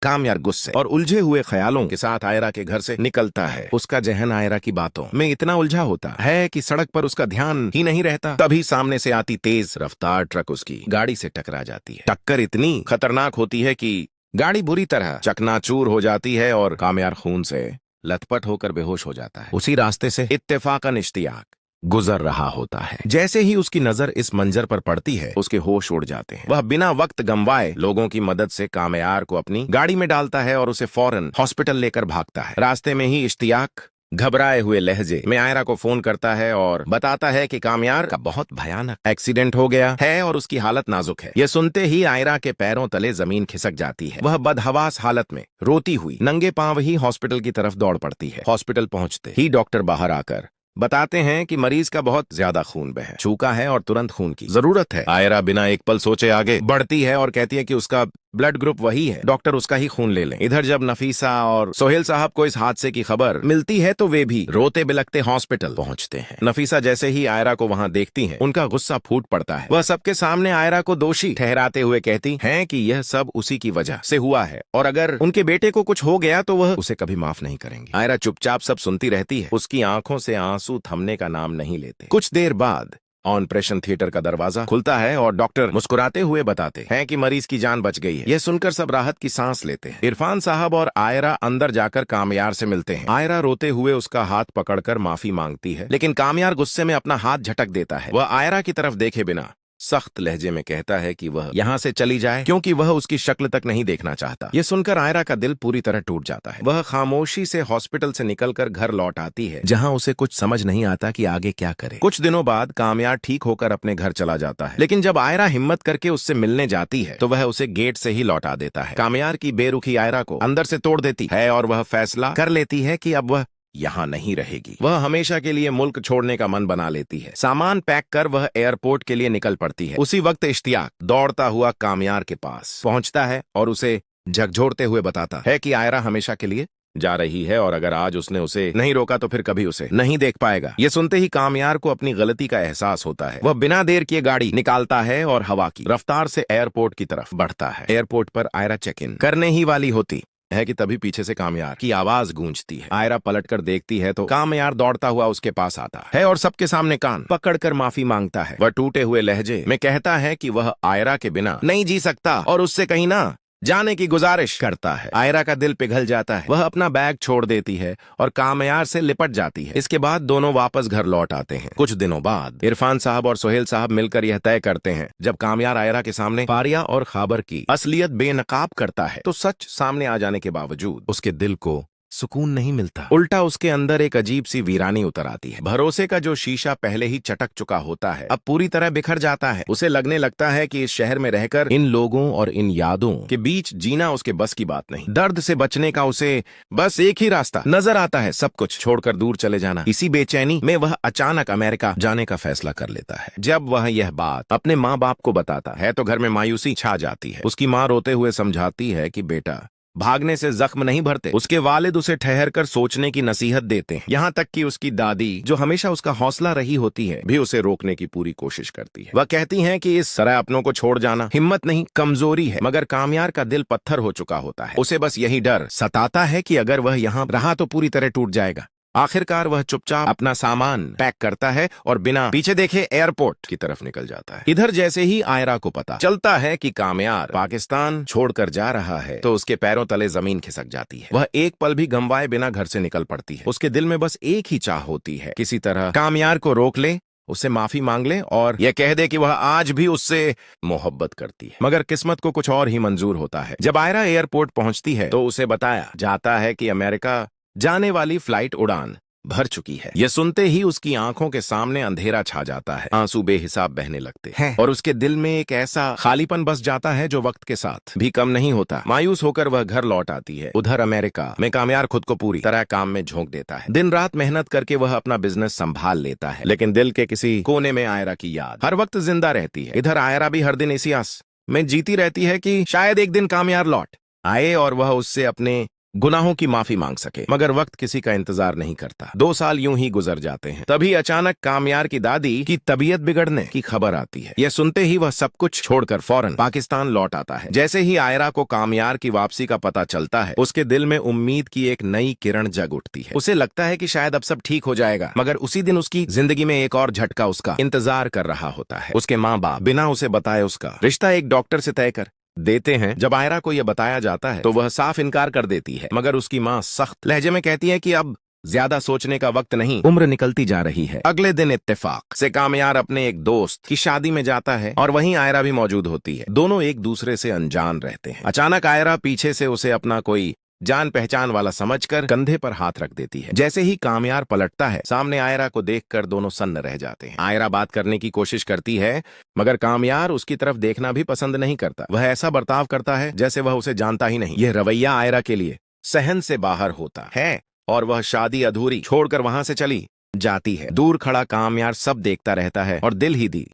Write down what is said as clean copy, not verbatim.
कामयार गुस्से और उलझे हुए ख्यालों के साथ आयरा के घर से निकलता है। उसका जहन आयरा की बातों में इतना उलझा होता है कि सड़क पर उसका ध्यान ही नहीं रहता। तभी सामने से आती तेज रफ्तार ट्रक उसकी गाड़ी से टकरा जाती है। टक्कर इतनी खतरनाक होती है कि गाड़ी बुरी तरह चकनाचूर हो जाती है और कामयार खून से लथपथ होकर बेहोश हो जाता है। उसी रास्ते से इत्तेफाकन इश्तियाक गुजर रहा होता है। जैसे ही उसकी नजर इस मंजर पर पड़ती है, उसके होश उड़ जाते हैं। वह बिना वक्त गंवाए लोगों की मदद से कामयार को अपनी गाड़ी में डालता है और उसे फौरन हॉस्पिटल लेकर भागता है। रास्ते में ही इश्तियाक घबराए हुए लहजे में आयरा को फोन करता है और बताता है कि कामयार का बहुत भयानक एक्सीडेंट हो गया है और उसकी हालत नाजुक है। यह सुनते ही आयरा के पैरों तले जमीन खिसक जाती है। वह बदहवास हालत में रोती हुई नंगे पांव ही हॉस्पिटल की तरफ दौड़ पड़ती है। हॉस्पिटल पहुंचते ही डॉक्टर बाहर आकर बताते हैं कि मरीज का बहुत ज्यादा खून बह चुका है और तुरंत खून की जरूरत है। आयरा बिना एक पल सोचे आगे बढ़ती है और कहती है कि उसका ब्लड ग्रुप वही है, डॉक्टर उसका ही खून ले लें। इधर जब नफीसा और सोहेल साहब को इस हादसे की खबर मिलती है तो वे भी रोते बिलखते हॉस्पिटल पहुंचते हैं। नफीसा जैसे ही आयरा को वहां देखती हैं, उनका गुस्सा फूट पड़ता है। वह सबके सामने आयरा को दोषी ठहराते हुए कहती हैं कि यह सब उसी की वजह से हुआ है और अगर उनके बेटे को कुछ हो गया तो वह उसे कभी माफ नहीं करेंगी। आयरा चुपचाप सब सुनती रहती है। उसकी आंखों से आंसू थमने का नाम नहीं लेते। कुछ देर बाद ऑपरेशन थिएटर का दरवाजा खुलता है और डॉक्टर मुस्कुराते हुए बताते हैं कि मरीज की जान बच गई है। यह सुनकर सब राहत की सांस लेते हैं। इरफान साहब और आयरा अंदर जाकर कामयार से मिलते हैं। आयरा रोते हुए उसका हाथ पकड़कर माफी मांगती है, लेकिन कामयार गुस्से में अपना हाथ झटक देता है। वह आयरा की तरफ देखे बिना सख्त लहजे में कहता है कि वह यहाँ से चली जाए क्योंकि वह उसकी शक्ल तक नहीं देखना चाहता। यह सुनकर आयरा का दिल पूरी तरह टूट जाता है। वह खामोशी से हॉस्पिटल से निकलकर घर लौट आती है, जहाँ उसे कुछ समझ नहीं आता कि आगे क्या करे। कुछ दिनों बाद कामयार ठीक होकर अपने घर चला जाता है, लेकिन जब आयरा हिम्मत करके उससे मिलने जाती है तो वह उसे गेट से ही लौटा देता है। कामयार की बेरुखी आयरा को अंदर से तोड़ देती है और वह फैसला कर लेती है कि अब वह यहाँ नहीं रहेगी। वह हमेशा के लिए मुल्क छोड़ने का मन बना लेती है। सामान पैक कर वह एयरपोर्ट के लिए निकल पड़ती है। उसी वक्त इश्तियाक दौड़ता हुआ कामयार के पास पहुंचता है और उसे झकझोरते हुए बताता है कि आयरा हमेशा के लिए जा रही है और अगर आज उसने उसे नहीं रोका तो फिर कभी उसे नहीं देख पाएगा। ये सुनते ही कामयार को अपनी गलती का एहसास होता है। वह बिना देर किए गाड़ी निकालता है और हवा की रफ्तार से एयरपोर्ट की तरफ बढ़ता है। एयरपोर्ट पर आयरा चेक इन करने ही वाली होती है कि तभी पीछे से कामयार की आवाज गूंजती है। आयरा पलटकर देखती है तो कामयार दौड़ता हुआ उसके पास आता है और सबके सामने कान पकड़कर माफी मांगता है। वह टूटे हुए लहजे में कहता है कि वह आयरा के बिना नहीं जी सकता और उससे कहीं ना जाने की गुजारिश करता है। आयरा का दिल पिघल जाता है। वह अपना बैग छोड़ देती है और कामयार से लिपट जाती है। इसके बाद दोनों वापस घर लौट आते हैं। कुछ दिनों बाद इरफान साहब और सोहेल साहब मिलकर यह तय करते हैं, जब कामयार आयरा के सामने फारिया और खाबर की असलियत बेनकाब करता है तो सच सामने आ जाने के बावजूद उसके दिल को सुकून नहीं मिलता। उल्टा उसके अंदर एक अजीब सी वीरानी उतर आती है। भरोसे का जो शीशा पहले ही चटक चुका होता है अब पूरी तरह बिखर जाता है। उसे लगने लगता है कि इस शहर में रहकर इन लोगों और इन यादों के बीच जीना उसके बस की बात नहीं। दर्द से बचने का उसे बस एक ही रास्ता नजर आता है, सब कुछ छोड़कर दूर चले जाना। इसी बेचैनी में वह अचानक अमेरिका जाने का फैसला कर लेता है। जब वह यह बात अपने माँ बाप को बताता है तो घर में मायूसी छा जाती है। उसकी माँ रोते हुए समझाती है कि बेटा, भागने से जख्म नहीं भरते। उसके वालिद उसे ठहर कर सोचने की नसीहत देते हैं। यहाँ तक कि उसकी दादी, जो हमेशा उसका हौसला रही होती है, भी उसे रोकने की पूरी कोशिश करती है। वह कहती हैं कि इस तरह अपनों को छोड़ जाना हिम्मत नहीं, कमजोरी है। मगर कामयार का दिल पत्थर हो चुका होता है। उसे बस यही डर सताता है कि अगर वह यहाँ रहा तो पूरी तरह टूट जाएगा। आखिरकार वह चुपचाप अपना सामान पैक करता है और बिना पीछे देखे एयरपोर्ट की तरफ निकल जाता है। इधर जैसे ही आयरा को पता चलता है कि कामयार पाकिस्तान छोड़कर जा रहा है तो उसके पैरों तले जमीन खिसक जाती है। वह एक पल भी गंवाए बिना घर से निकल पड़ती है। उसके दिल में बस एक ही चाह होती है, किसी तरह कामयार को रोक ले, उससे माफी मांग ले और यह कह दे कि वह आज भी उससे मोहब्बत करती है। मगर किस्मत को कुछ और ही मंजूर होता है। जब आयरा एयरपोर्ट पहुंचती है तो उसे बताया जाता है कि अमेरिका जाने वाली फ्लाइट उड़ान भर चुकी है। यह सुनते ही उसकी आंखों के सामने अंधेरा छा जाता है। आंसू बेहिसाब बहने लगते हैं और उसके दिल में एक ऐसा खालीपन बस जाता है जो वक्त के साथ भी कम नहीं होता। मायूस होकर वह घर लौट आती है। उधर अमेरिका में कामयार खुद को पूरी तरह काम में झोंक देता है। दिन रात मेहनत करके वह अपना बिजनेस संभाल लेता है, लेकिन दिल के किसी कोने में आयरा की याद हर वक्त जिंदा रहती है। इधर आयरा भी हर दिन इसी आस में जीती रहती है कि शायद एक दिन कामयार लौट आए और वह उससे अपने गुनाहों की माफी मांग सके, मगर वक्त किसी का इंतजार नहीं करता। 2 साल यूं ही गुजर जाते हैं। तभी अचानक कामयार की दादी की तबीयत बिगड़ने की खबर आती है। यह सुनते ही वह सब कुछ छोड़कर फौरन पाकिस्तान लौट आता है। जैसे ही आयरा को कामयार की वापसी का पता चलता है, उसके दिल में उम्मीद की एक नई किरण जग उठती है। उसे लगता है कि शायद अब सब ठीक हो जाएगा, मगर उसी दिन उसकी जिंदगी में एक और झटका उसका इंतजार कर रहा होता है। उसके माँ बाप बिना उसे बताए उसका रिश्ता एक डॉक्टर से तय कर देते हैं। जब आयरा को यह बताया जाता है तो वह साफ इनकार कर देती है, मगर उसकी माँ सख्त लहजे में कहती है कि अब ज्यादा सोचने का वक्त नहीं, उम्र निकलती जा रही है। अगले दिन इत्तेफाक से कामयार अपने एक दोस्त की शादी में जाता है और वहीं आयरा भी मौजूद होती है। दोनों एक दूसरे से अनजान रहते हैं। अचानक आयरा पीछे से उसे अपना कोई जान पहचान वाला समझकर कंधे पर हाथ रख देती है। जैसे ही कामयार पलटता है, सामने आयरा को देखकर दोनों सन्न रह जाते हैं। आयरा बात करने की कोशिश करती है, मगर कामयार उसकी तरफ देखना भी पसंद नहीं करता। वह ऐसा बर्ताव करता है जैसे वह उसे जानता ही नहीं। यह रवैया आयरा के लिए सहन से बाहर होता है और वह शादी अधूरी छोड़कर वहां से चली जाती है। दूर खड़ा कामयार सब देखता रहता है और दिल ही दिल